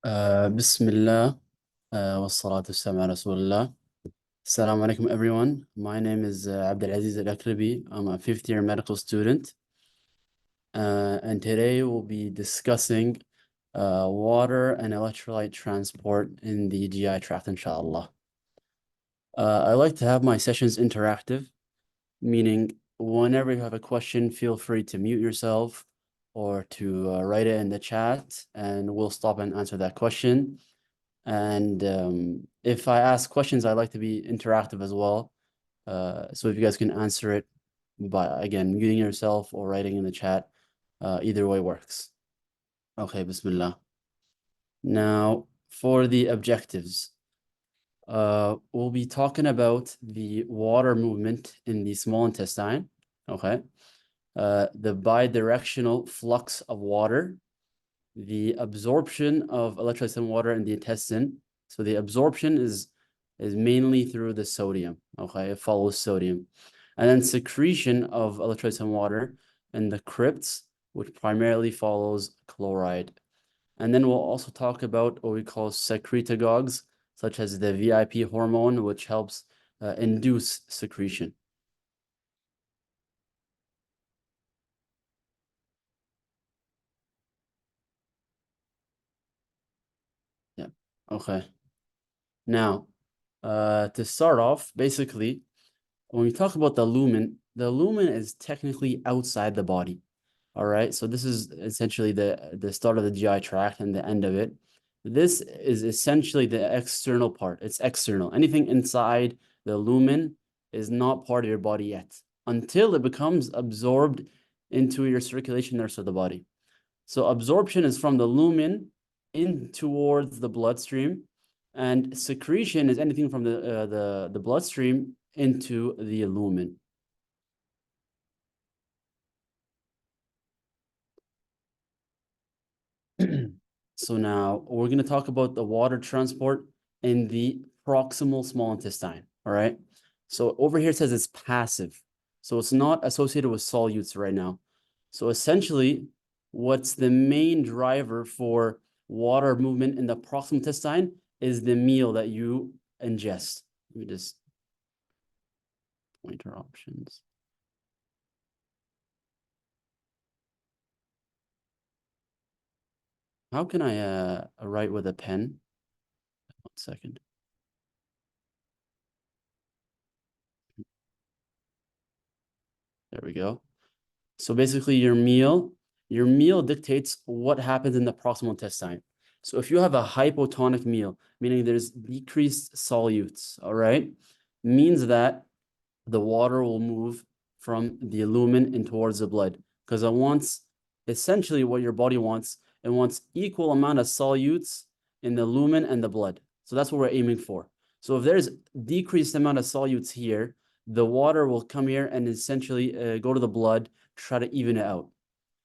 Bismillah, wassalatu wassalamu ala Rasulullah. Assalamu alaikum, everyone. My name is Abdulaziz Alaklabi. I'm a fifth-year medical student. And today we'll be discussing water and electrolyte transport in the GI tract, inshallah. I like to have my sessions interactive, meaning whenever you have a question, feel free to mute yourself or to write it in the chat, and we'll stop and answer that question. And if I ask questions, I like to be interactive as well. So if you guys can answer it by, again, muting yourself or writing in the chat, either way works. Okay, Bismillah. Now, for the objectives, we'll be talking about the water movement in the small intestine, okay? The bidirectional flux of water, the absorption of electrolytes and water in the intestine. So the absorption is mainly through the sodium, okay? It follows sodium. And then secretion of electrolytes and water in the crypts, which primarily follows chloride. And then we'll also talk about what we call secretagogues, such as the VIP hormone, which helps induce secretion. Yeah, okay. Now, to start off, basically, when we talk about the lumen is technically outside the body. All right, so this is essentially the start of the GI tract and the end of it. This is essentially the external part. It's external. Anything inside the lumen is not part of your body yet until it becomes absorbed into your circulation the rest of the body. So absorption is from the lumen in towards the bloodstream, and secretion is anything from the bloodstream into the lumen. So now we're going to talk about the water transport in the proximal small intestine, all right? So over here it says it's passive. So it's not associated with solutes right now. So essentially, what's the main driver for water movement in the proximal intestine is the meal that you ingest. Let me just pointer options. How can I write with a pen? 1 second. There we go. So basically your meal dictates what happens in the proximal intestine. So if you have a hypotonic meal, meaning there's decreased solutes, all right, means that the water will move from the lumen in towards the blood, because it wants, essentially what your body wants, it wants equal amount of solutes in the lumen and the blood. So that's what we're aiming for. So if there's decreased amount of solutes here, the water will come here and essentially go to the blood, try to even it out.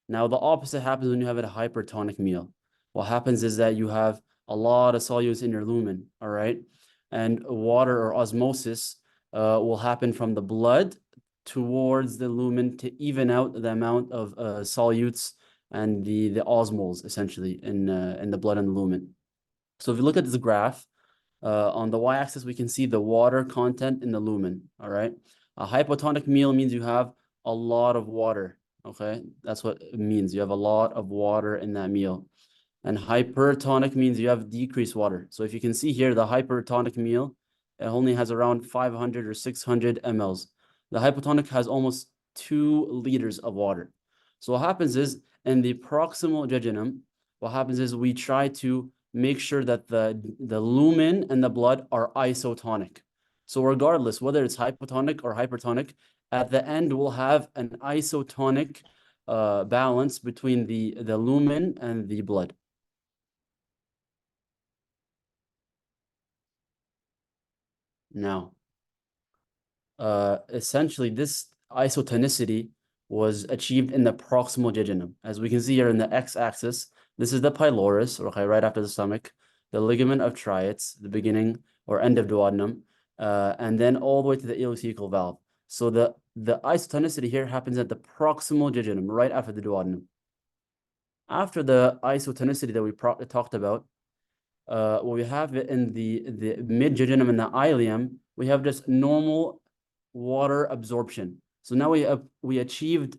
Now, the opposite happens when you have a hypertonic meal. What happens is that you have a lot of solutes in your lumen, all right? And water or osmosis will happen from the blood towards the lumen to even out the amount of solutes and the osmoles, essentially, in the blood and the lumen. So if you look at this graph, on the y-axis, we can see the water content in the lumen, all right? A hypotonic meal means you have a lot of water, okay? That's what it means. You have a lot of water in that meal. And hypertonic means you have decreased water. So if you can see here, the hypertonic meal, it only has around 500 or 600 mLs. The hypotonic has almost 2 liters of water. So what happens is, in the proximal jejunum, what happens is we try to make sure that the lumen and the blood are isotonic. So regardless, whether it's hypotonic or hypertonic, at the end, we'll have an isotonic balance between the lumen and the blood. Now, essentially, this isotonicity was achieved in the proximal jejunum. As we can see here in the x-axis, this is the pylorus, okay, right after the stomach, the ligament of Triates, the beginning or end of duodenum, and then all the way to the ileocecal valve. So the isotonicity here happens at the proximal jejunum, right after the duodenum. After the isotonicity that we talked about, what we have in the mid-jejunum and the ileum, we have just normal water absorption. So now we achieved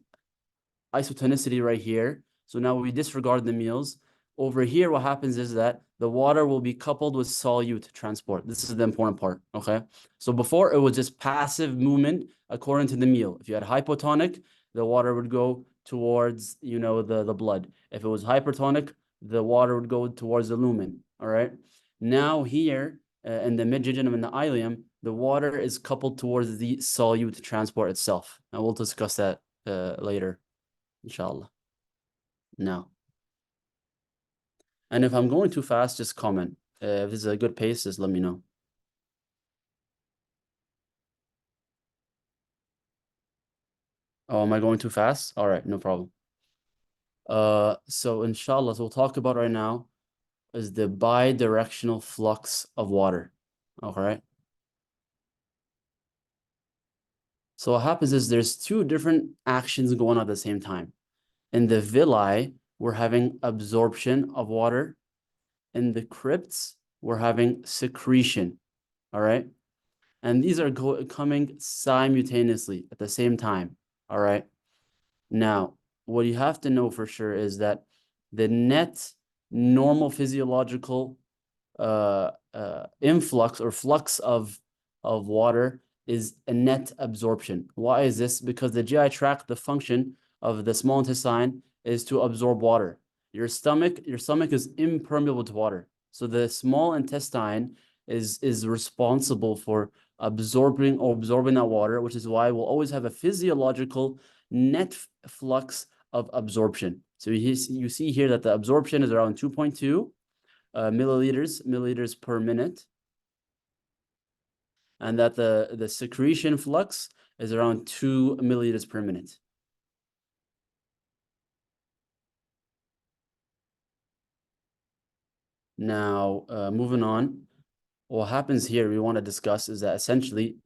isotonicity right here. So now we disregard the meals. Over here, what happens is that the water will be coupled with solute transport. This is the important part, okay? So before, it was just passive movement according to the meal. If you had hypotonic, the water would go towards, the blood. If it was hypertonic, the water would go towards the lumen, all right? Now here, in the mid-jejunum and the ileum, the water is coupled towards the solute transport itself. And we'll discuss that later, inshallah. Now. And if I'm going too fast, just comment. If this is a good pace, just let me know. Oh, am I going too fast? All right, no problem. So inshallah, so we'll talk about right now is the bidirectional flux of water. All right. So what happens is there's two different actions going on at the same time. In the villi, we're having absorption of water. In the crypts, we're having secretion. All right. And these are coming simultaneously at the same time. All right. Now, what you have to know for sure is that the net normal physiological influx or flux of water is a net absorption. Why is this? Because the GI tract, the function of the small intestine is to absorb water. Your stomach is impermeable to water. So the small intestine is responsible for absorbing that water, which is why we'll always have a physiological net flux of absorption. So you see here that the absorption is around 2.2 milliliters per minute, and that the secretion flux is around 2 milliliters per minute. Now, moving on, what happens here we want to discuss is that essentially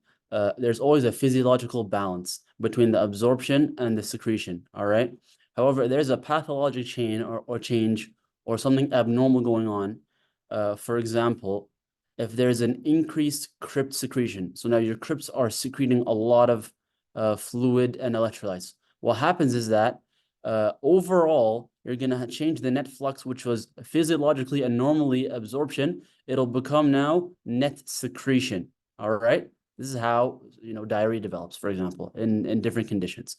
there's always a physiological balance between the absorption and the secretion, all right? However, there's a pathologic chain or change or something abnormal going on. For example, if there's an increased crypt secretion, so now your crypts are secreting a lot of fluid and electrolytes. What happens is that overall, you're going to change the net flux, which was physiologically and normally absorption. It'll become now net secretion. All right. This is how, diarrhea develops, for example, in different conditions.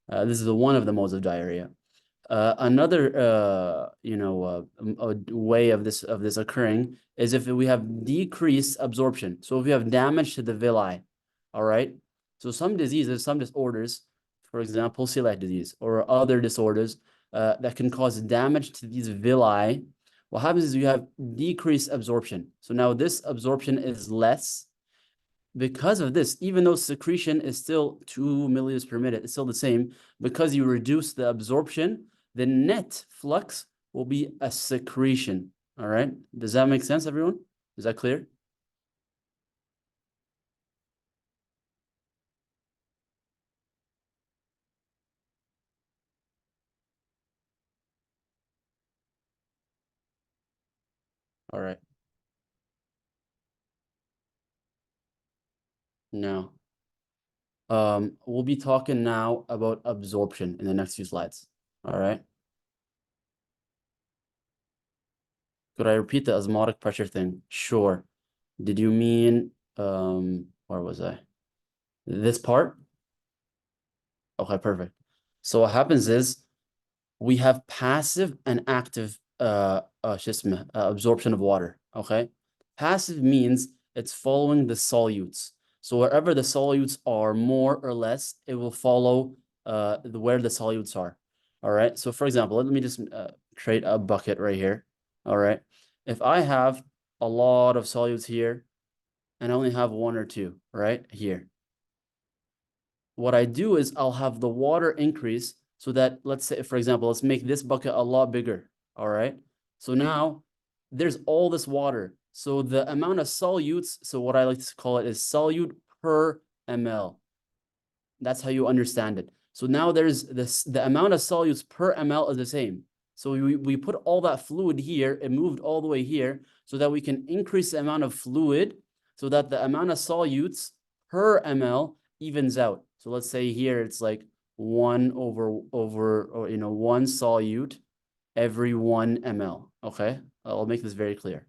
This is one of the modes of diarrhea. Another, a way of this occurring is if we have decreased absorption. So if we have damage to the villi, all right. So some diseases, some disorders, for example, celiac disease or other disorders that can cause damage to these villi. What happens is you have decreased absorption. So now this absorption is less. Because of this, even though secretion is still 2 milliliters per minute, it's still the same. Because you reduce the absorption, the net flux will be a secretion. All right. Does that make sense, everyone? Is that clear? All right. Now, we'll be talking now about absorption in the next few slides. All right. Could I repeat the osmotic pressure thing? Sure. Did you mean, where was I? This part? Okay, perfect. So what happens is we have passive and active absorption of water, okay? Passive means it's following the solutes. So wherever the solutes are more or less, it will follow where the solutes are, all right? So for example, let me just create a bucket right here, all right? If I have a lot of solutes here and I only have one or two, right, here, what I do is I'll have the water increase so that, let's say, for example, let's make this bucket a lot bigger, all right? So now there's all this water. So the amount of solutes, so what I like to call it is solute per ml. That's how you understand it. So now there's the amount of solutes per ml is the same. So we put all that fluid here, it moved all the way here so that we can increase the amount of fluid so that the amount of solutes per ml evens out. So let's say here it's like 1 over or 1 solute every 1 ml. Okay, I'll make this very clear.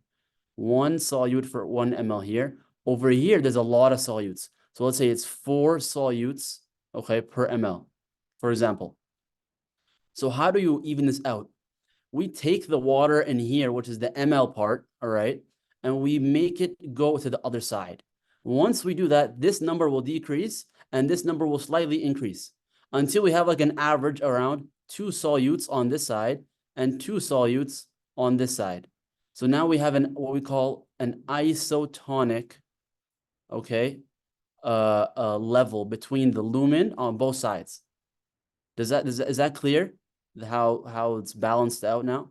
1 solute for 1 ml here. Over here, there's a lot of solutes. So let's say it's 4 solutes, okay, per ml, for example. So how do you even this out? We take the water in here, which is the ml part, all right, and we make it go to the other side. Once we do that, this number will decrease and this number will slightly increase until we have like an average around 2 solutes on this side and 2 solutes on this side. So now we have what we call an isotonic, okay, level between the lumen on both sides. Is that clear? How it's balanced out now?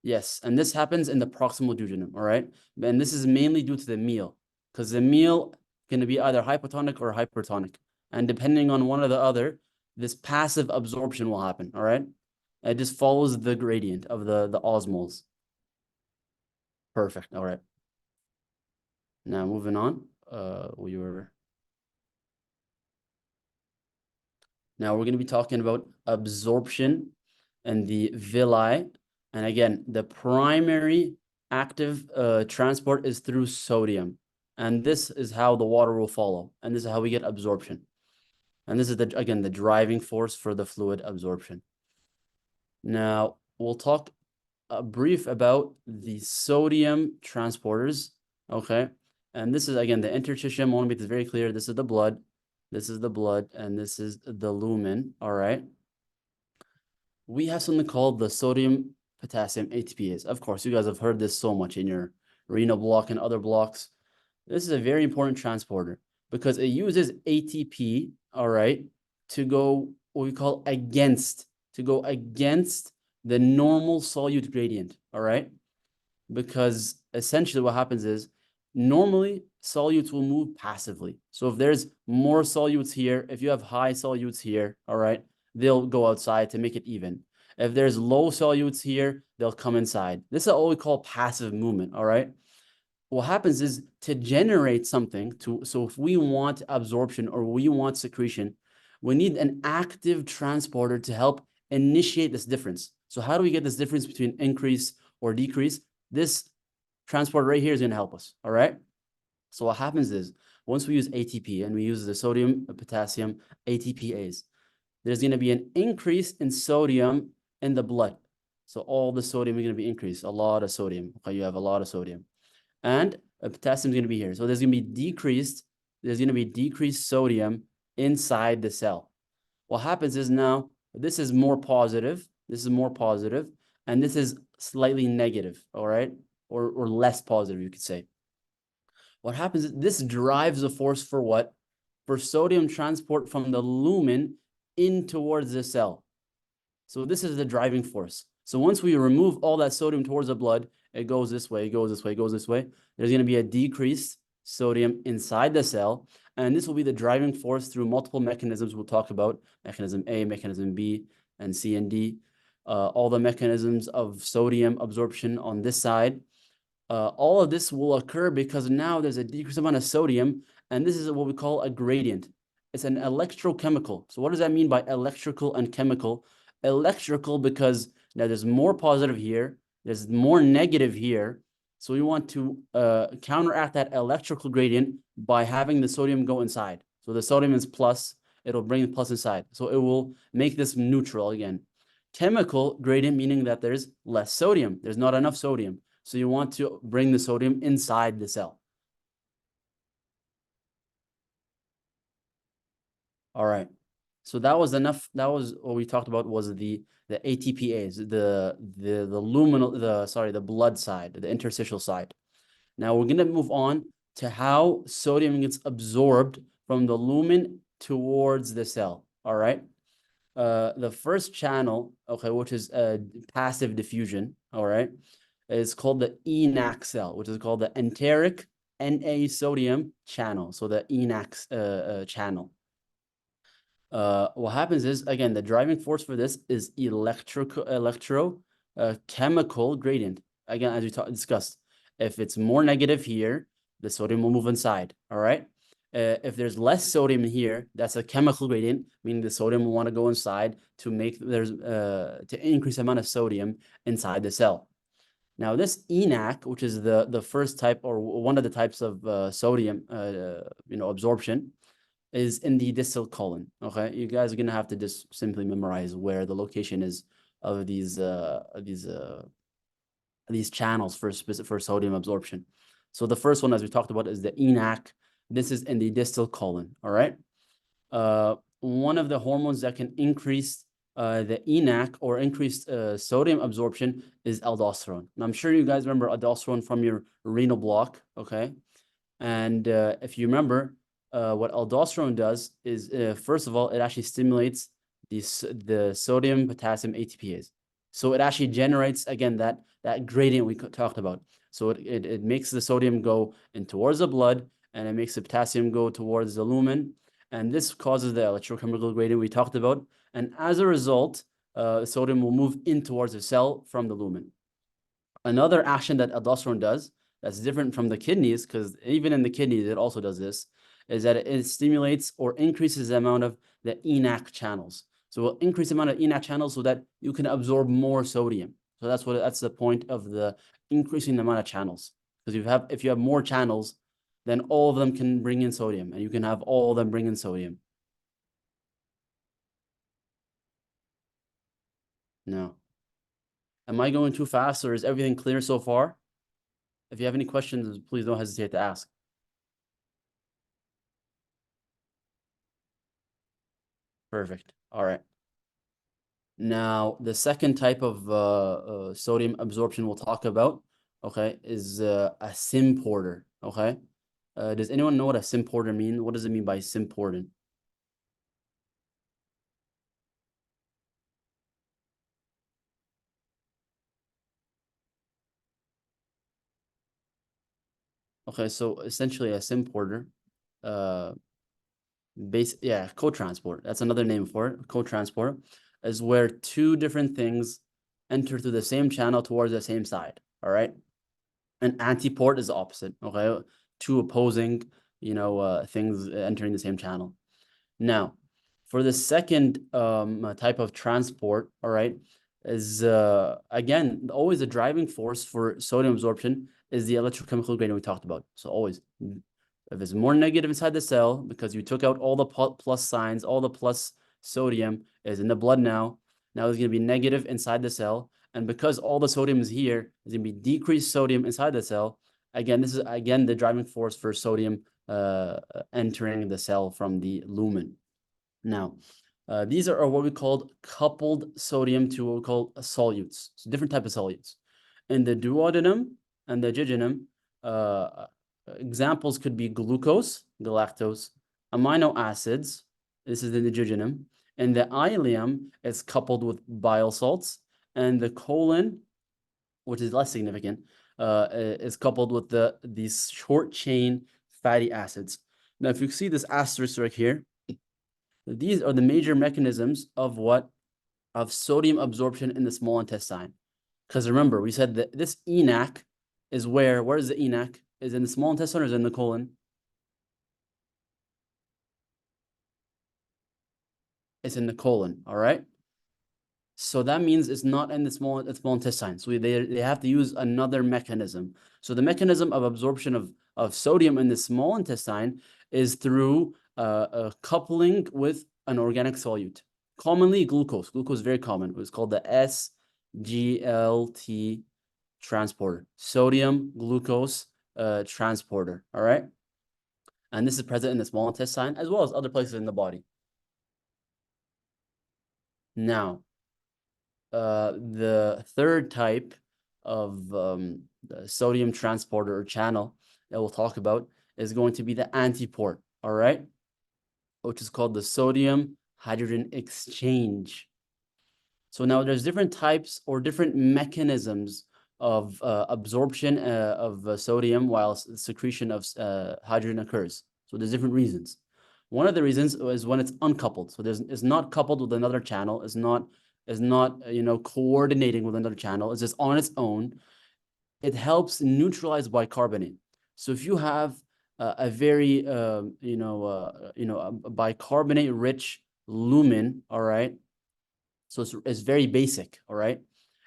Yes, and this happens in the proximal duodenum, all right? And this is mainly due to the meal, because the meal can be either hypotonic or hypertonic. And depending on one or the other, this passive absorption will happen, all right? It just follows the gradient of the osmoles. Perfect, all right. Now moving on, now we're going to be talking about absorption and the villi. And again, the primary active transport is through sodium. And this is how the water will follow. And this is how we get absorption. And this is, again, the driving force for the fluid absorption. Now, we'll talk brief about the sodium transporters, okay? And this is, again, the interstitium. I want to make this very clear. This is the blood. This is the blood, and this is the lumen, all right? We have something called the sodium potassium ATPase. Of course, you guys have heard this so much in your renal block and other blocks. This is a very important transporter because it uses ATP, all right, to go what we call against the normal solute gradient, all right? Because essentially what happens is normally solutes will move passively. So if there's more solutes here, if you have high solutes here, all right, they'll go outside to make it even. If there's low solutes here, they'll come inside. This is what we call passive movement, all right? What happens is to generate something, so if we want absorption or we want secretion, we need an active transporter to help initiate this difference. So how do we get this difference between increase or decrease? This transporter right here is going to help us, all right? So what happens is once we use ATP and we use the sodium, potassium, ATPase, there's going to be an increase in sodium in the blood. So all the sodium is going to be increased, a lot of sodium. Okay, you have a lot of sodium. And potassium is going to be here. So there's going to be decreased sodium inside the cell. What happens is now this is more positive, and this is slightly negative, all right? Or less positive, you could say. What happens is this drives the force for what? For sodium transport from the lumen in towards the cell. So this is the driving force. So once we remove all that sodium towards the blood, it goes this way, it goes this way, it goes this way. There's going to be a decreased sodium inside the cell. And this will be the driving force through multiple mechanisms we'll talk about. Mechanism A, mechanism B, and C and D. All the mechanisms of sodium absorption on this side. All of this will occur because now there's a decreased amount of sodium, and this is what we call a gradient. It's an electrochemical. So what does that mean by electrical and chemical? Electrical because now there's more positive here, there's more negative here. So we want to counteract that electrical gradient by having the sodium go inside. So the sodium is plus, it'll bring the plus inside. So it will make this neutral again. Chemical gradient meaning that there's less sodium, there's not enough sodium. So you want to bring the sodium inside the cell. All right. So that was enough. That was what we talked about was the ATPase, the luminal, the blood side, the interstitial side. Now we're gonna move on to how sodium gets absorbed from the lumen towards the cell. All right. The first channel, okay, which is passive diffusion, all right, is called the ENaC cell, which is called the enteric Na sodium channel, so the ENaC channel. What happens is, again, the driving force for this is chemical gradient. Again, as we discussed, if it's more negative here, the sodium will move inside, all right? If there's less sodium here, that's a chemical gradient, meaning the sodium will want to go inside to increase the amount of sodium inside the cell. Now, this ENaC, which is the first type or one of the types of sodium, absorption, is in the distal colon. Okay, you guys are gonna have to just simply memorize where the location is of these channels for sodium absorption. So the first one, as we talked about, is the ENaC. This is in the distal colon. All right. One of the hormones that can increase the ENaC or increased sodium absorption is aldosterone. And I'm sure you guys remember aldosterone from your renal block. Okay, and if you remember, what aldosterone does is, first of all, it actually stimulates the sodium potassium ATPase. So it actually generates, again, that gradient we talked about. So it makes the sodium go in towards the blood, and it makes the potassium go towards the lumen. And this causes the electrochemical gradient we talked about. And as a result, sodium will move in towards the cell from the lumen. Another action that aldosterone does that's different from the kidneys, because even in the kidneys, it also does this, is that it stimulates or increases the amount of the ENaC channels. So we'll increase the amount of ENaC channels so that you can absorb more sodium. So that's the point of the increasing the amount of channels. Because if you have more channels, then all of them can bring in sodium, and you can have all of them bring in sodium. No. Am I going too fast, or is everything clear so far? If you have any questions, please don't hesitate to ask. Perfect. All right. Now, the second type of sodium absorption we'll talk about, okay, is a symporter, okay? Does anyone know what a symporter mean? What does it mean by symportant? Okay, so essentially a symporter, co-transport. That's another name for it. Co-transport is where two different things enter through the same channel towards the same side. All right. An antiport is the opposite. Okay, two opposing, things entering the same channel. Now, for the second type of transport, all right, is again always the driving force for sodium absorption is the electrochemical gradient we talked about. So always, if it's more negative inside the cell because you took out all the plus signs, all the plus sodium is in the blood now. Now it's going to be negative inside the cell. And because all the sodium is here, there's going to be decreased sodium inside the cell. Again, this is the driving force for sodium entering the cell from the lumen. Now, these are what we call coupled sodium to what we call solutes. So different type of solutes. In the duodenum and the jejunum, examples could be glucose, galactose, amino acids. This is in the jejunum. And the ileum is coupled with bile salts. And the colon, which is less significant, is coupled with these short chain fatty acids. Now, if you see this asterisk right here, these are the major mechanisms of sodium absorption in the small intestine. Because remember, we said that this ENaC is where is the ENaC? Is it in the small intestine or is it in the colon? It's in the colon, all right? So that means it's not in the small intestine. So they have to use another mechanism. So the mechanism of absorption of sodium in the small intestine is through coupling with an organic solute. Commonly glucose. Glucose is very common. It's called the SGLT transporter. Sodium glucose transporter. All right. And this is present in the small intestine as well as other places in the body. Now, the third type of the sodium transporter or channel that we'll talk about is going to be the antiport, all right, which is called the sodium hydrogen exchange. So now there's different types or different mechanisms of absorption of sodium while secretion of hydrogen occurs. So there's different reasons. One of the reasons is when it's uncoupled. So it's not coupled with another channel. It's not coordinating with another channel. It's just on its own. It helps neutralize bicarbonate. So if you have a very a bicarbonate rich lumen, all right. So it's very basic, all right.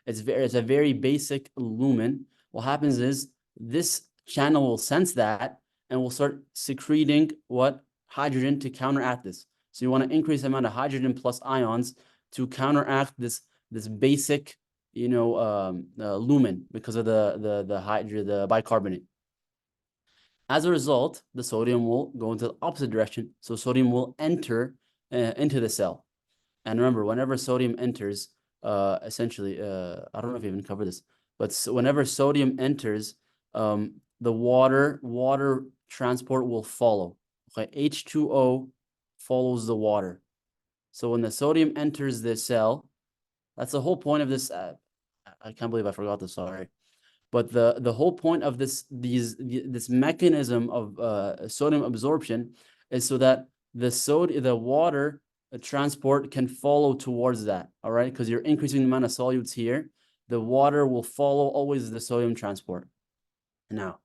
It's a very basic lumen. What happens is this channel will sense that and will start secreting what? Hydrogen to counteract this. So you want to increase the amount of hydrogen plus ions to counteract this basic lumen because of the bicarbonate. As a result, the sodium will go into the opposite direction. So sodium will enter into the cell. And remember, whenever sodium enters, essentially, I don't know if I even covered this, but whenever sodium enters, the water transport will follow. Okay, H2O follows the water. So when the sodium enters the cell, that's the whole point of this. I can't believe I forgot this. Sorry. But the whole point of this mechanism of sodium absorption is so that the water transport can follow towards that. All right, because you're increasing the amount of solutes here. The water will follow always the sodium transport. Now,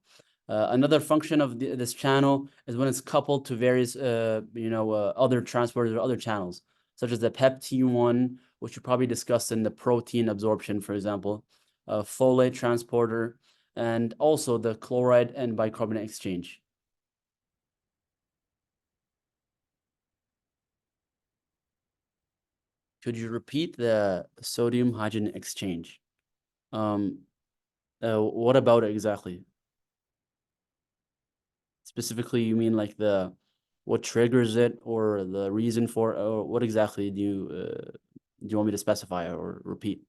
another function of this channel is when it's coupled to various other transporters or other channels, such as the PEP-T1, which you probably discussed in the protein absorption, for example, folate transporter, and also the chloride and bicarbonate exchange. Could you repeat the sodium hydrogen exchange? What about it exactly? Specifically, you mean like what triggers it or the reason for it, or what exactly do you want me to specify or repeat?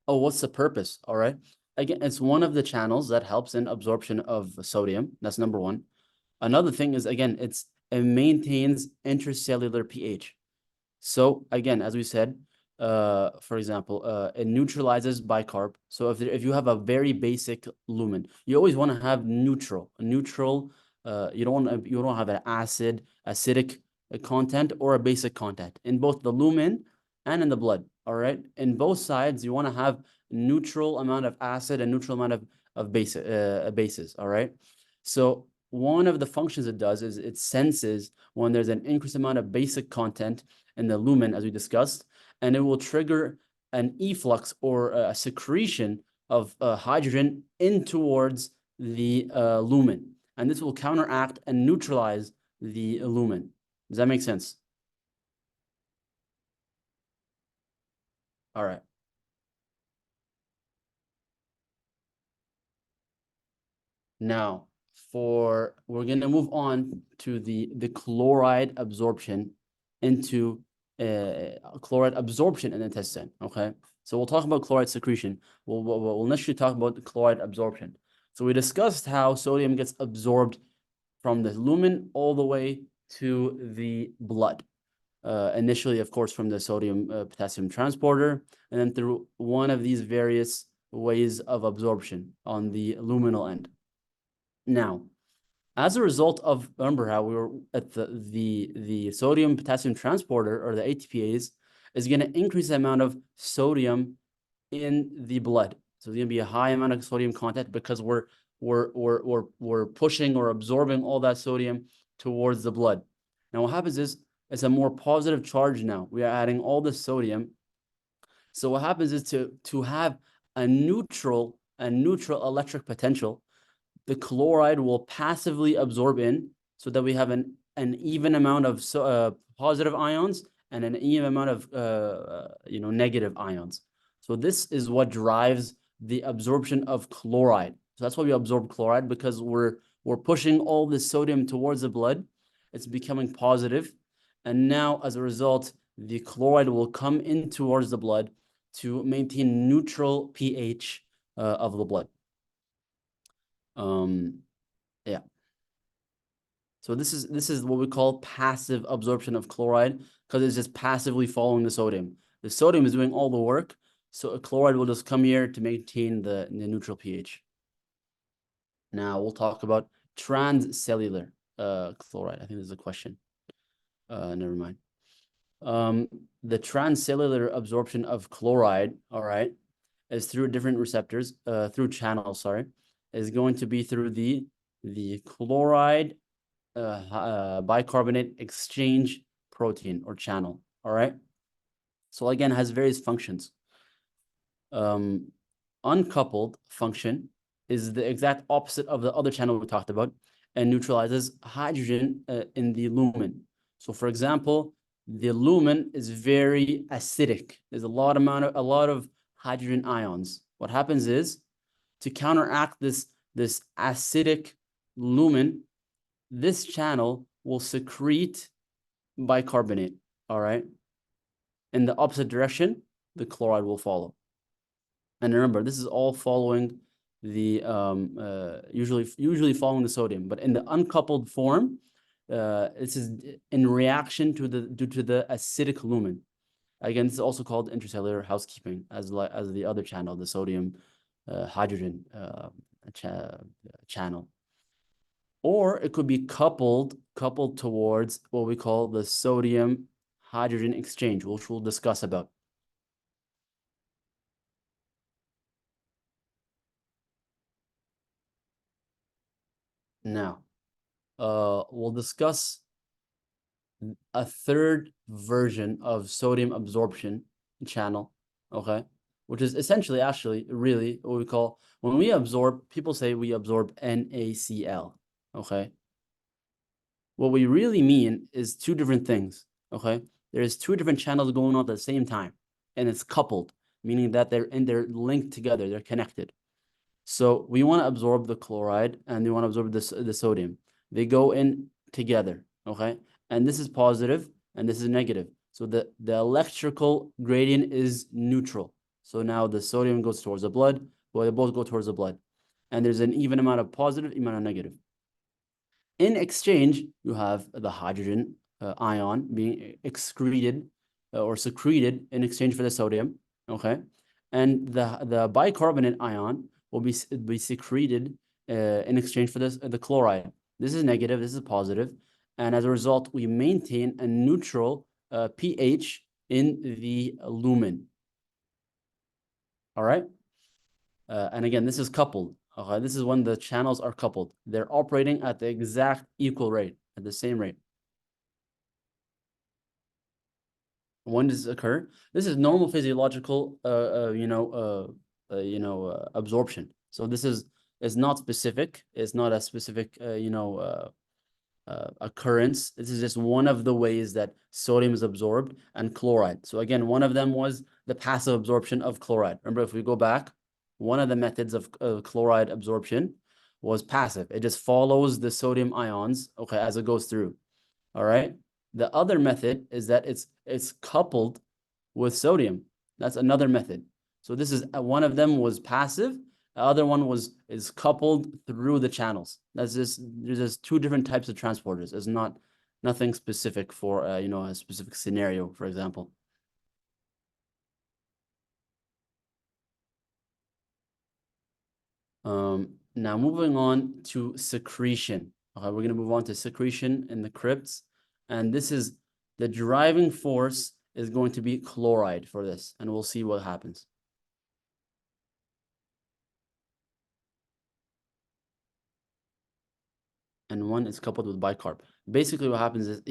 Oh, what's the purpose? All right. Again, it's one of the channels that helps in absorption of sodium. That's number one. Another thing is, again, it maintains intercellular pH. So again, as we said, for example, it neutralizes bicarb. So if you have a very basic lumen, you always want to have neutral. You don't have an acidic content or a basic content in both the lumen and in the blood. All right, in both sides, you want to have neutral amount of acid and neutral amount of bases. All right, so one of the functions it does is it senses when there's an increased amount of basic content in the lumen, as we discussed, and it will trigger an efflux or a secretion of hydrogen in towards the lumen. And this will counteract and neutralize the lumen. Does that make sense? All right. Now, we're going to move on to the chloride absorption into chloride absorption in the intestine. Okay, so we'll talk about chloride secretion. We'll initially talk about the chloride absorption. So we discussed how sodium gets absorbed from the lumen all the way to the blood. Initially, of course, from the sodium potassium transporter, and then through one of these various ways of absorption on the luminal end. Now, as a result of, remember how we were at the sodium potassium transporter, or the ATPase, is going to increase the amount of sodium in the blood. So there's going to be a high amount of sodium content because we're pushing or absorbing all that sodium towards the blood. Now what happens is it's a more positive charge now. We are adding all the sodium. So what happens is to have a neutral electric potential, the chloride will passively absorb in so that we have an even amount of positive ions and an even amount of negative ions. So this is what drives the absorption of chloride. So that's why we absorb chloride, because we're pushing all the sodium towards the blood. It's becoming positive. And now, as a result, the chloride will come in towards the blood to maintain neutral pH of the blood. Yeah. So this is what we call passive absorption of chloride, because it's just passively following the sodium. The sodium is doing all the work, so a chloride will just come here to maintain the neutral pH. Now we'll talk about transcellular chloride. I think there's a question. Never mind. The transcellular absorption of chloride, all right, is through different receptors, through channels, sorry, is going to be through the chloride bicarbonate exchange protein or channel, all right? So again, has various functions. Uncoupled function is the exact opposite of the other channel we talked about and neutralizes hydrogen in the lumen. So for example, the lumen is very acidic. There's a lot of hydrogen ions. What happens is, to counteract this acidic lumen, this channel will secrete bicarbonate, all right? In the opposite direction, the chloride will follow. And remember, this is all following the usually following the sodium, but in the uncoupled form, this is in reaction to due to the acidic lumen. Again, this is also called intracellular housekeeping, as the other channel, the sodium hydrogen channel. Or it could be coupled towards what we call the sodium hydrogen exchange, which we'll discuss about. Now, we'll discuss a third version of sodium absorption channel, okay? Which is essentially, actually, really what we call, when we absorb, people say we absorb NaCl, okay? What we really mean is two different things, okay? There's two different channels going on at the same time, and it's coupled, meaning that they're linked together, they're connected. So we want to absorb the chloride and we want to absorb the sodium. They go in together, okay? And this is positive and this is negative. So the electrical gradient is neutral. So now the sodium goes towards the blood, well, they both go towards the blood. And there's an even amount of positive, even amount of negative. In exchange, you have the hydrogen ion being excreted or secreted in exchange for the sodium, okay? And the bicarbonate ion will be secreted in exchange for the chloride. This is negative, this is positive. And as a result, we maintain a neutral pH in the lumen. All right? And again, this is coupled. Okay, this is when the channels are coupled. They're operating at the exact equal rate, at the same rate. When does this occur? This is normal physiological, absorption. So this is not specific. It's not a specific, occurrence. This is just one of the ways that sodium is absorbed and chloride. So again, one of them was the passive absorption of chloride. Remember, if we go back, one of the methods of chloride absorption was passive. It just follows the sodium ions, okay, as it goes through. All right. The other method is that it's coupled with sodium. That's another method. So this is one of them was passive. The other one is coupled through the channels. There's just two different types of transporters. It's nothing specific for a specific scenario, for example. Now moving on to secretion. Okay, we're gonna move on to secretion in the crypts, and this is the driving force is going to be chloride for this, and we'll see what happens. And one is coupled with bicarb. Basically, what happens is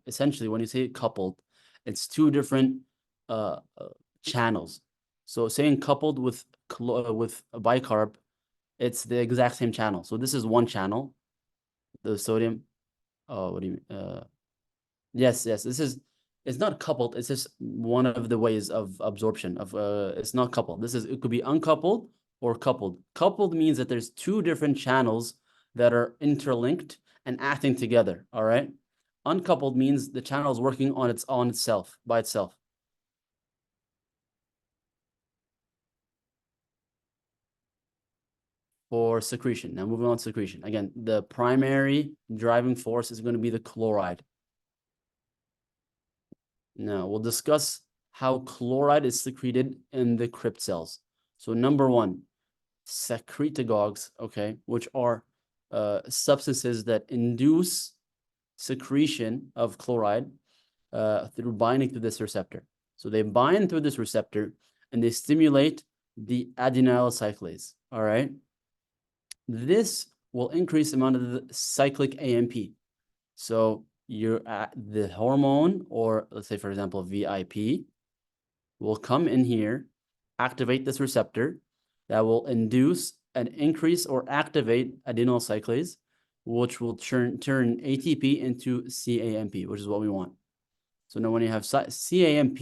essentially when you say coupled, it's two different channels. So saying coupled with a bicarb, it's the exact same channel. So this is one channel, the sodium. Oh, what do you mean? Yes, it's not coupled. It's just one of the ways of absorption of it's not coupled. It could be uncoupled or coupled. Coupled means that there's two different channels that are interlinked and acting together, all right? Uncoupled means the channel is working on itself, by itself. for secretion. Now moving on to secretion. Again, the primary driving force is going to be the chloride. Now we'll discuss how chloride is secreted in the Crypt cells. So number one, secretagogues, okay, which are substances that induce secretion of chloride through binding to this receptor. So they bind through this receptor and they stimulate the adenyl cyclase, all right? This will increase the amount of the cyclic AMP. So the hormone, or let's say, for example, VIP, will come in here, activate this receptor that will induce an increase or activate adenyl cyclase, which will turn ATP into CAMP, which is what we want. So now when you have CAMP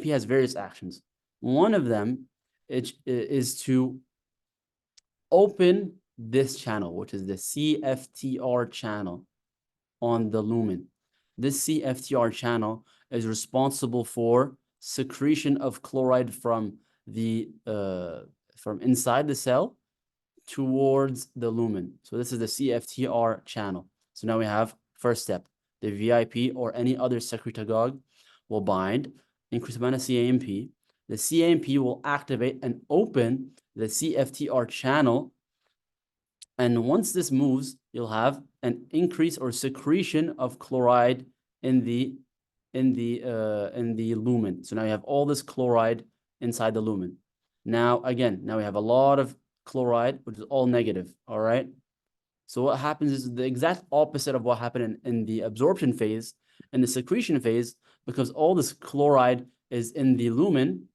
has various actions. One of them is to open this channel, which is the CFTR channel on the lumen. This CFTR channel is responsible for secretion of chloride from inside the cell towards the lumen. So this is the CFTR channel. So now we have first step, the VIP or any other secretagogue will bind, increase amount of CAMP. The CAMP will activate and open the CFTR channel. And once this moves, you'll have an increase or secretion of chloride in the lumen. So now you have all this chloride inside the lumen. Now we have a lot of chloride, which is all negative, all right? So what happens is the exact opposite of what happened in the absorption phase. In the secretion phase, because all this chloride is in the lumen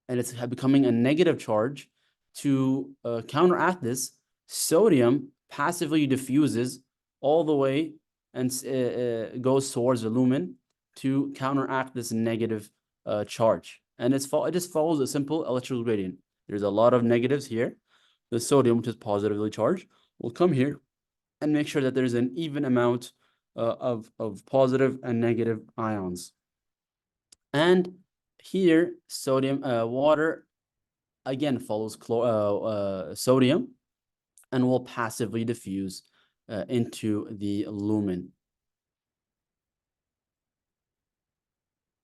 and it's becoming a negative charge, to counteract this, sodium passively diffuses all the way and goes towards the lumen to counteract this negative charge. And it just follows a simple electrical gradient. There's a lot of negatives here. The sodium, which is positively charged, will come here and make sure that there's an even amount of positive and negative ions. And here, sodium, water, again, follows sodium and will passively diffuse into the lumen.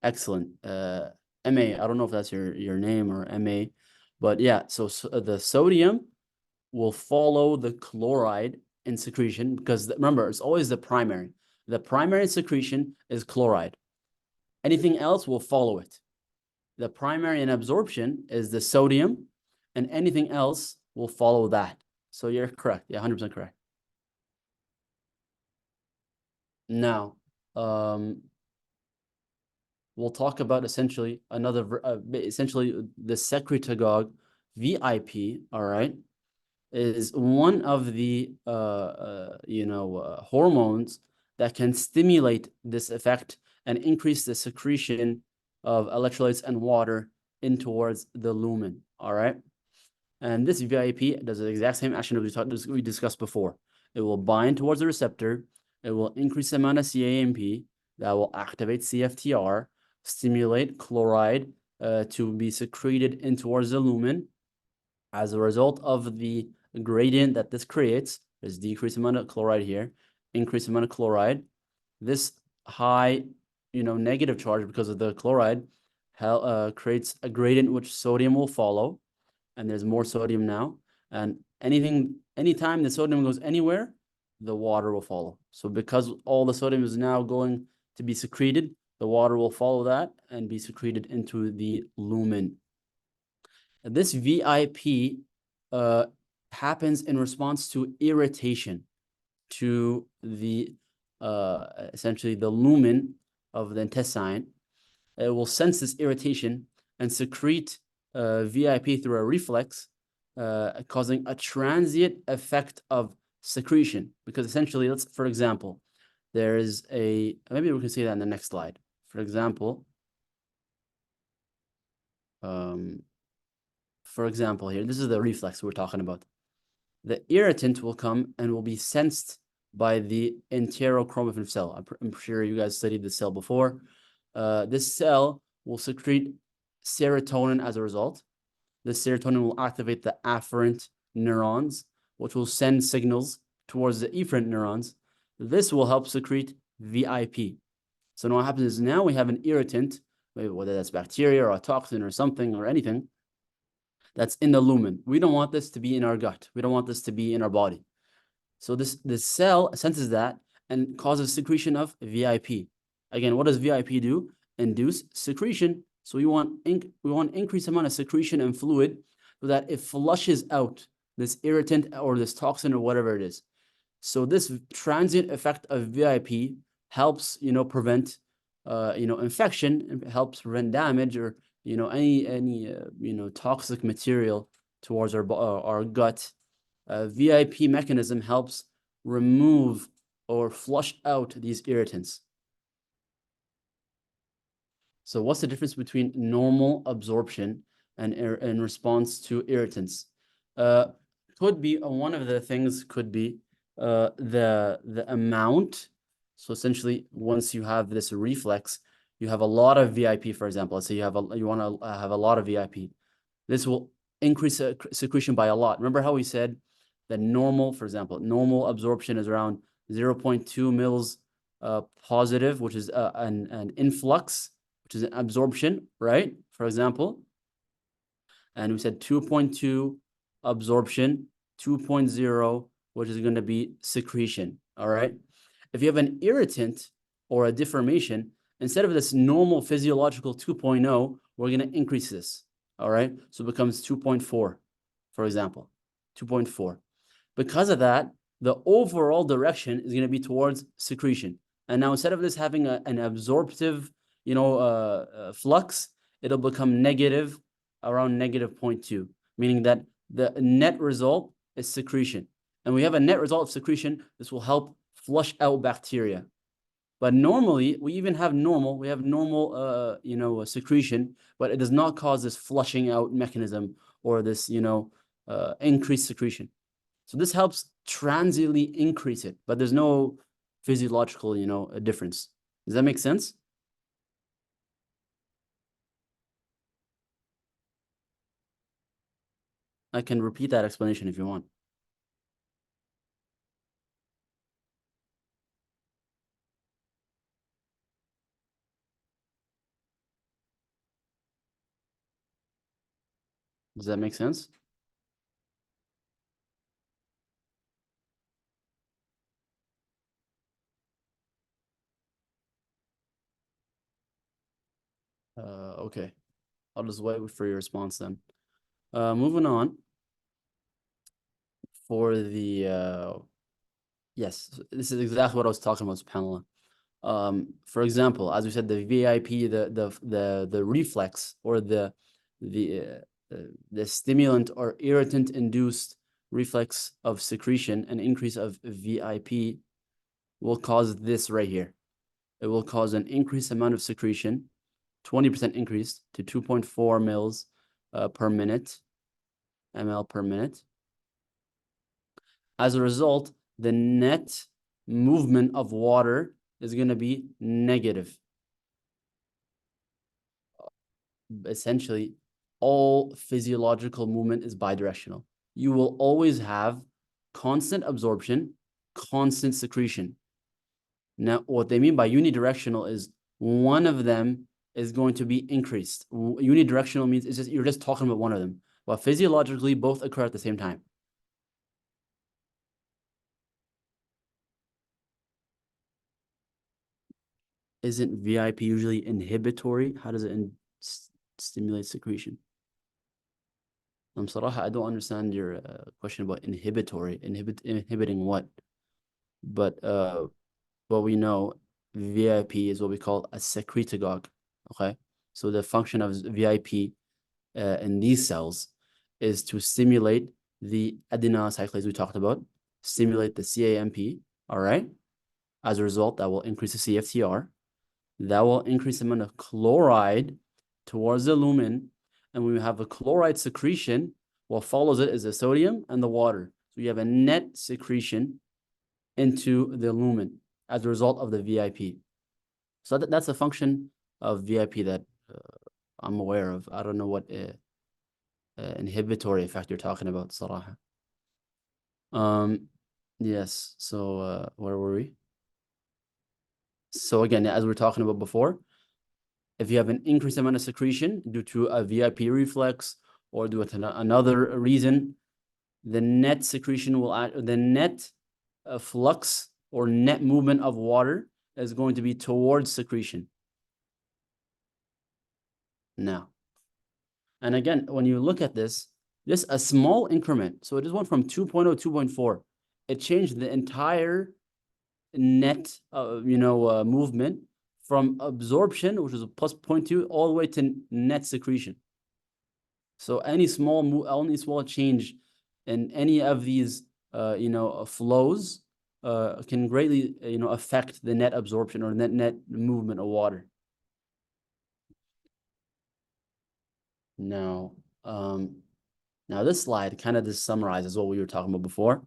Excellent. MA, I don't know if that's your name or MA, but yeah, so the sodium will follow the chloride in secretion because remember, it's always the primary. The primary secretion is chloride. Anything else will follow it. The primary in absorption is the sodium, and anything else will follow that. So you're correct. Yeah, 100% correct. Now, we'll talk about essentially essentially the secretagogue VIP, all right, is one of the hormones that can stimulate this effect and increase the secretion of electrolytes and water in towards the lumen, all right? And this VIP does the exact same action that we discussed before. It will bind towards the receptor. It will increase the amount of CAMP that will activate CFTR, stimulate chloride to be secreted in towards the lumen. As a result of the gradient that this creates, there's decreased amount of chloride here, increased amount of chloride. This high, negative charge because of the chloride creates a gradient which sodium will follow, and there's more sodium now. And anytime the sodium goes anywhere, the water will follow. So because all the sodium is now going to be secreted, the water will follow that and be secreted into the lumen. This VIP happens in response to irritation to the essentially the lumen of the intestine. It will sense this irritation and secrete VIP through a reflex, causing a transient effect of secretion. Because essentially, for example, there is maybe we can see that in the next slide. For example, here, this is the reflex we're talking about. The irritant will come and will be sensed by the enterochromaffin cell. I'm sure you guys studied the cell before. This cell will secrete serotonin as a result. This serotonin will activate the afferent neurons, which will send signals towards the efferent neurons. This will help secrete VIP. So now what happens is now we have an irritant, maybe whether that's bacteria or a toxin or something or anything that's in the lumen. We don't want this to be in our gut. We don't want this to be in our body. So this cell senses that and causes secretion of VIP. Again, what does VIP do? Induce secretion. So we want increased amount of secretion and fluid so that it flushes out this irritant or this toxin or whatever it is. So this transient effect of VIP helps, prevent, infection, and helps prevent damage or, any toxic material towards our gut. VIP mechanism helps remove or flush out these irritants. So what's the difference between normal absorption and in response to irritants? Could be one of the things could be the amount. So essentially, once you have this reflex, you have a lot of VIP, for example. Let's say you want to have a lot of VIP. This will increase secretion by a lot. Remember how we said that normal, for example, normal absorption is around 0.2 mils positive, which is an influx, which is an absorption, right? For example. And we said 2.2 absorption, 2.0, which is going to be secretion, all right? If you have an irritant or a deformation, instead of this normal physiological 2.0, we're going to increase this, all right? So it becomes 2.4, for example, 2.4. Because of that, the overall direction is going to be towards secretion. And now instead of this having an absorptive, flux, it'll become negative, around negative 0.2, meaning that the net result is secretion. And we have a net result of secretion. This will help flush out bacteria. But normally, we have normal secretion, but it does not cause this flushing out mechanism or this, increased secretion. So this helps transiently increase it, but there's no physiological, difference. Does that make sense? I can repeat that explanation if you want. Does that make sense? Okay. I'll just wait for your response then. Moving on. For the yes, this is exactly what I was talking about, Pamela. For example, as we said, the VIP, the reflex or the stimulant or irritant induced reflex of secretion and increase of VIP will cause this right here. It will cause an increased amount of secretion, 20% increase to 2.4 mils per minute, ml per minute. As a result, the net movement of water is going to be negative. Essentially, all physiological movement is bidirectional. You will always have constant absorption, constant secretion. Now, what they mean by unidirectional is one of them is going to be increased. Unidirectional means you're just talking about one of them, but physiologically both occur at the same time. Isn't VIP usually inhibitory? How does it stimulate secretion? I don't understand your question about inhibitory. Inhibiting what? But what we know, VIP is what we call a secretagogue. Okay, so the function of VIP in these cells is to stimulate the adenocyclase we talked about, stimulate the CAMP. All right. As a result, that will increase the CFTR. That will increase the amount of chloride towards the lumen. And when we have a chloride secretion, what follows it is the sodium and the water. So you have a net secretion into the lumen as a result of the VIP. So that's a function of VIP that I'm aware of. I don't know what inhibitory effect you're talking about, Saraha. Yes. So where were we? So again, as we were talking about before, if you have an increased amount of secretion due to a VIP reflex or due to another reason, the net secretion will add, the net flux or net movement of water is going to be towards secretion. Now, and again, when you look at this, just a small increment. So it just went from 2.0 to 2.4. It changed the entire net, movement from absorption, which was a plus 0.2, all the way to net secretion. So any small change in any of these, flows can greatly, affect the net absorption or net movement of water. Now, now this slide kind of just summarizes what we were talking about before,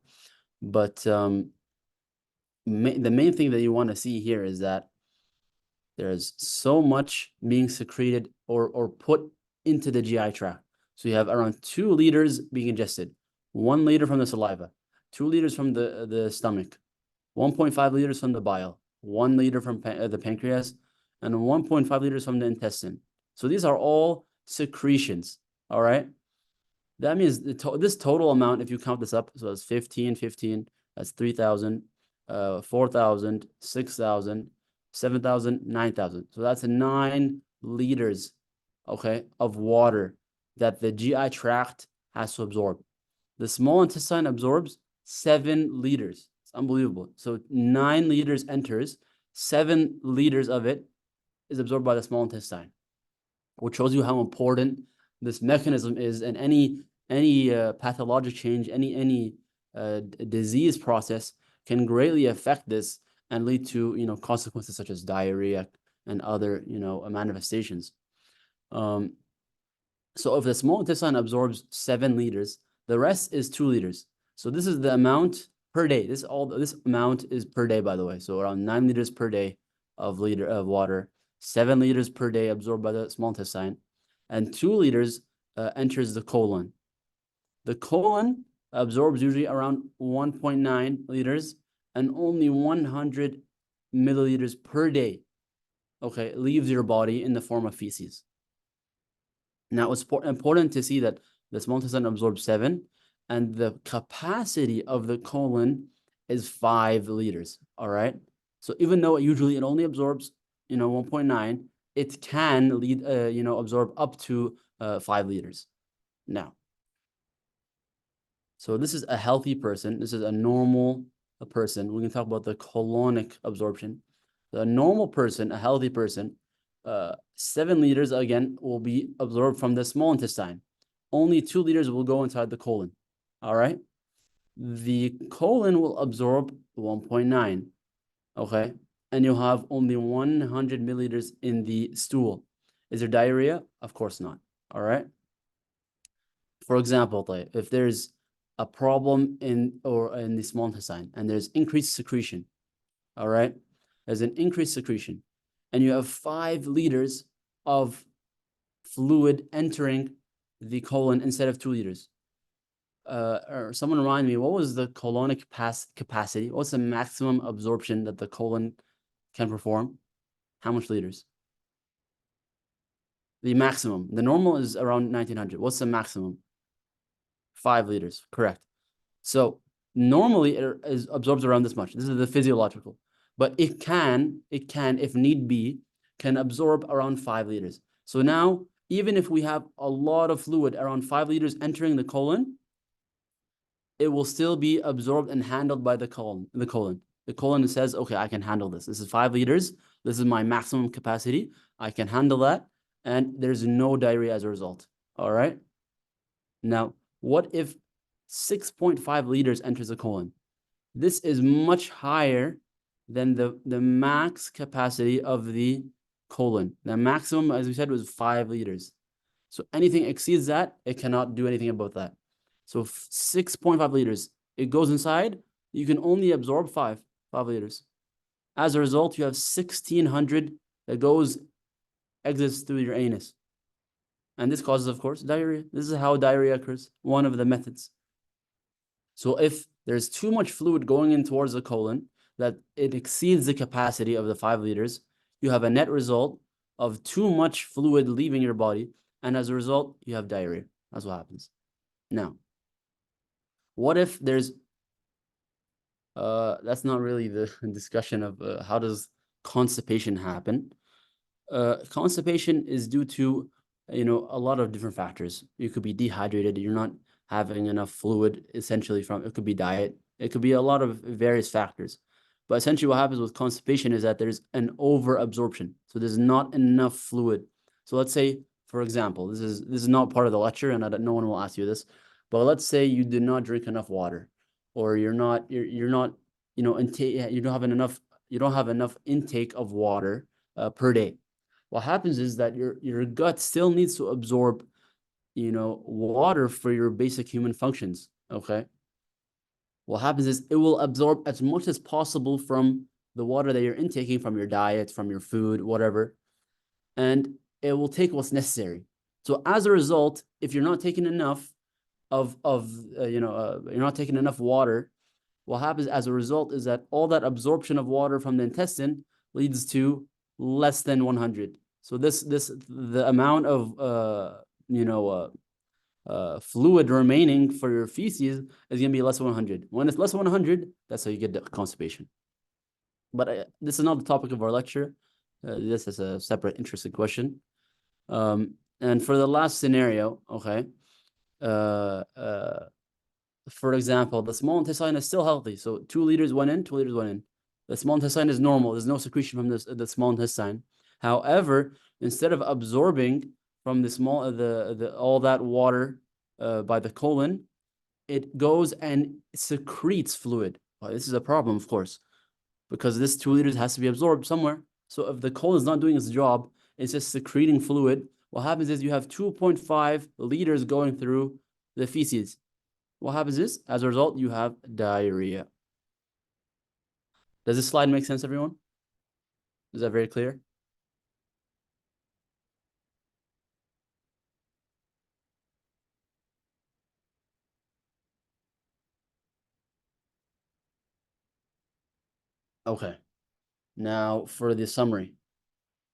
but the main thing that you want to see here is that there's so much being secreted or put into the GI tract. So you have around 2 liters being ingested, 1 liter from the saliva, 2 liters from the stomach, 1.5 liters from the bile, 1 liter from the pancreas, and 1.5 liters from the intestine. So these are all secretions, all right? That means this total amount, if you count this up, so it's 15, that's 3,000, 4,000, 6,000, 7,000, 9,000. So that's 9 liters, okay, of water that the GI tract has to absorb. The small intestine absorbs 7 liters. It's unbelievable. So 9 liters enters, 7 liters of it is absorbed by the small intestine, which shows you how important this mechanism is, and any pathologic change, any disease process can greatly affect this and lead to consequences such as diarrhea and other manifestations. So if the small intestine absorbs 7 liters, the rest is 2 liters. So this is the amount per day. This amount is per day, by the way. So around 9 liters per day of water, 7 liters per day absorbed by the small intestine, and 2 liters enters the colon. The colon absorbs usually around 1.9 liters, and only 100 milliliters per day, okay, leaves your body in the form of feces. Now, it's important to see that the small intestine absorbs 7, and the capacity of the colon is 5 liters, all right? So even though usually it only absorbs, 1.9, it can absorb up to 5 liters. Now, so this is a healthy person. This is a normal person. We can talk about the colonic absorption. The normal person, a healthy person, 7 liters, again, will be absorbed from the small intestine. Only 2 liters will go inside the colon, all right? The colon will absorb 1.9, okay? And you'll have only 100 milliliters in the stool. Is there diarrhea? Of course not, all right? For example, if there's a problem in the small intestine and there's increased secretion, all right? There's an increased secretion, and you have 5 liters of fluid entering the colon instead of 2 liters. Or someone remind me, what was the colonic capacity? What's the maximum absorption that the colon can perform? How much liters? The maximum. The normal is around 1900. What's the maximum? 5 liters, correct. So normally it absorbs around this much. This is the physiological. But it can, if need be, can absorb around 5 liters. So now, even if we have a lot of fluid, around 5 liters entering the colon, it will still be absorbed and handled by the colon. The colon says, okay, I can handle this. This is 5 liters. This is my maximum capacity. I can handle that. And there's no diarrhea as a result. All right. Now, what if 6.5 liters enters the colon? This is much higher than the max capacity of the colon. The maximum, as we said, was 5 liters. So anything exceeds that, it cannot do anything about that. So 6.5 liters, it goes inside, you can only absorb 5 liters. As a result, you have 1,600 that exits through your anus. And this causes, of course, diarrhea. This is how diarrhea occurs, one of the methods. So if there's too much fluid going in towards the colon that it exceeds the capacity of the 5 liters. You have a net result of too much fluid leaving your body, and as a result, you have diarrhea. That's what happens. Now, what if there's that's not really the discussion of how does constipation happen. Constipation is due to, a lot of different factors. You could be dehydrated. You're not having enough fluid, essentially, from it could be diet. It could be a lot of various factors. But essentially what happens with constipation is that there's an overabsorption. So there's not enough fluid. So let's say, for example, this is not part of the lecture, and no one will ask you this, but let's say you did not drink enough water, or you're not, you don't have enough intake of water per day. What happens is that your gut still needs to absorb, water for your basic human functions. Okay. What happens is it will absorb as much as possible from the water that you're intaking from your diet, from your food, whatever, and it will take what's necessary. So as a result, if you're not taking enough you're not taking enough water, what happens as a result is that all that absorption of water from the intestine leads to less than 100. So the amount of fluid remaining for your feces is going to be less than 100. When it's less than 100, that's how you get the constipation. But this is not the topic of our lecture. This is a separate interesting question. And for the last scenario, okay, for example, the small intestine is still healthy. So 2 liters went in, 2 liters went in. The small intestine is normal. There's no secretion from the small intestine. However, instead of absorbing from all that water by the colon, it goes and secretes fluid. Well, this is a problem, of course, because this 2 liters has to be absorbed somewhere. So if the colon is not doing its job, it's just secreting fluid. What happens is you have 2.5 liters going through the feces. What happens is, as a result, you have diarrhea. Does this slide make sense, everyone? Is that very clear? Okay. Now for the summary.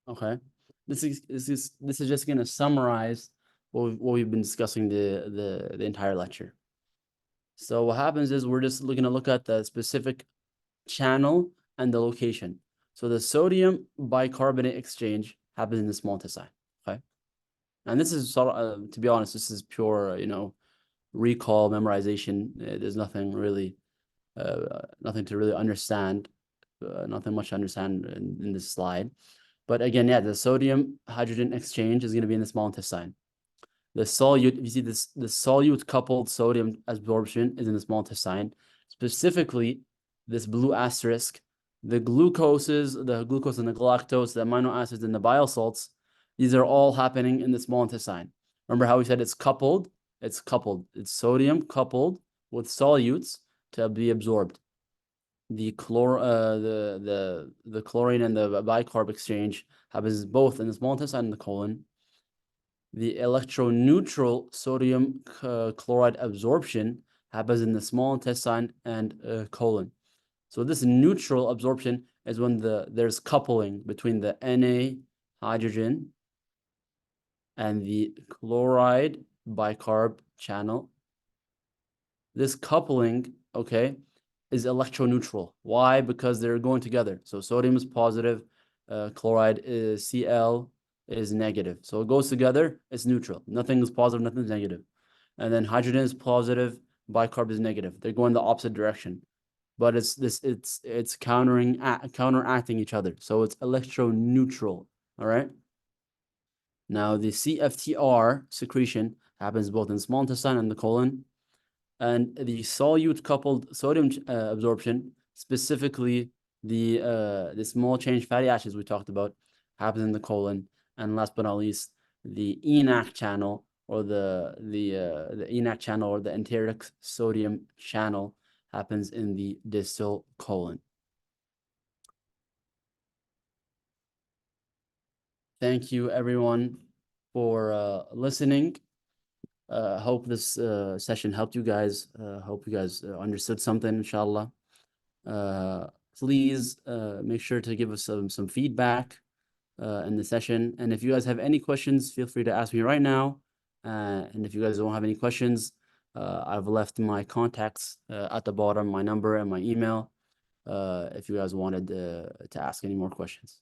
Okay. This is just going to summarize what we've been discussing the entire lecture. So what happens is we're just going to look at the specific channel and the location. So the sodium bicarbonate exchange happens in the small intestine. Okay. And this is, to be honest, this is pure, recall, memorization. There's nothing really, nothing to really understand, nothing much to understand in this slide. But again, yeah, the sodium hydrogen exchange is going to be in the small intestine. The solute, you see this, the solute coupled sodium absorption is in the small intestine. Specifically, this blue asterisk, the glucose and the galactose, the amino acids and the bile salts, these are all happening in the small intestine. Remember how we said it's coupled? It's coupled. It's sodium coupled with solutes to be absorbed. The the chlorine and the bicarb exchange happens both in the small intestine and the colon. The electroneutral sodium chloride absorption happens in the small intestine and colon. So this neutral absorption is when there's coupling between the Na hydrogen and the chloride bicarb channel. This coupling, okay, is electroneutral. Why? Because they're going together. So sodium is positive, chloride is Cl is negative. So it goes together, it's neutral. Nothing is positive, nothing is negative. And then hydrogen is positive, bicarb is negative. They're going the opposite direction. But it's counteracting each other. So it's electroneutral. All right. Now the CFTR secretion happens both in the small intestine and the colon. And the solute coupled sodium absorption, specifically the small change fatty acids we talked about, happens in the colon. And last but not least, the ENaC channel or the ENaC channel or the enteric sodium channel happens in the distal colon. Thank you, everyone, for listening. Hope this session helped you guys. Hope you guys understood something, inshallah. Please make sure to give us some feedback in the session. And if you guys have any questions, feel free to ask me right now. And if you guys don't have any questions, I've left my contacts at the bottom, my number and my email, if you guys wanted to ask any more questions.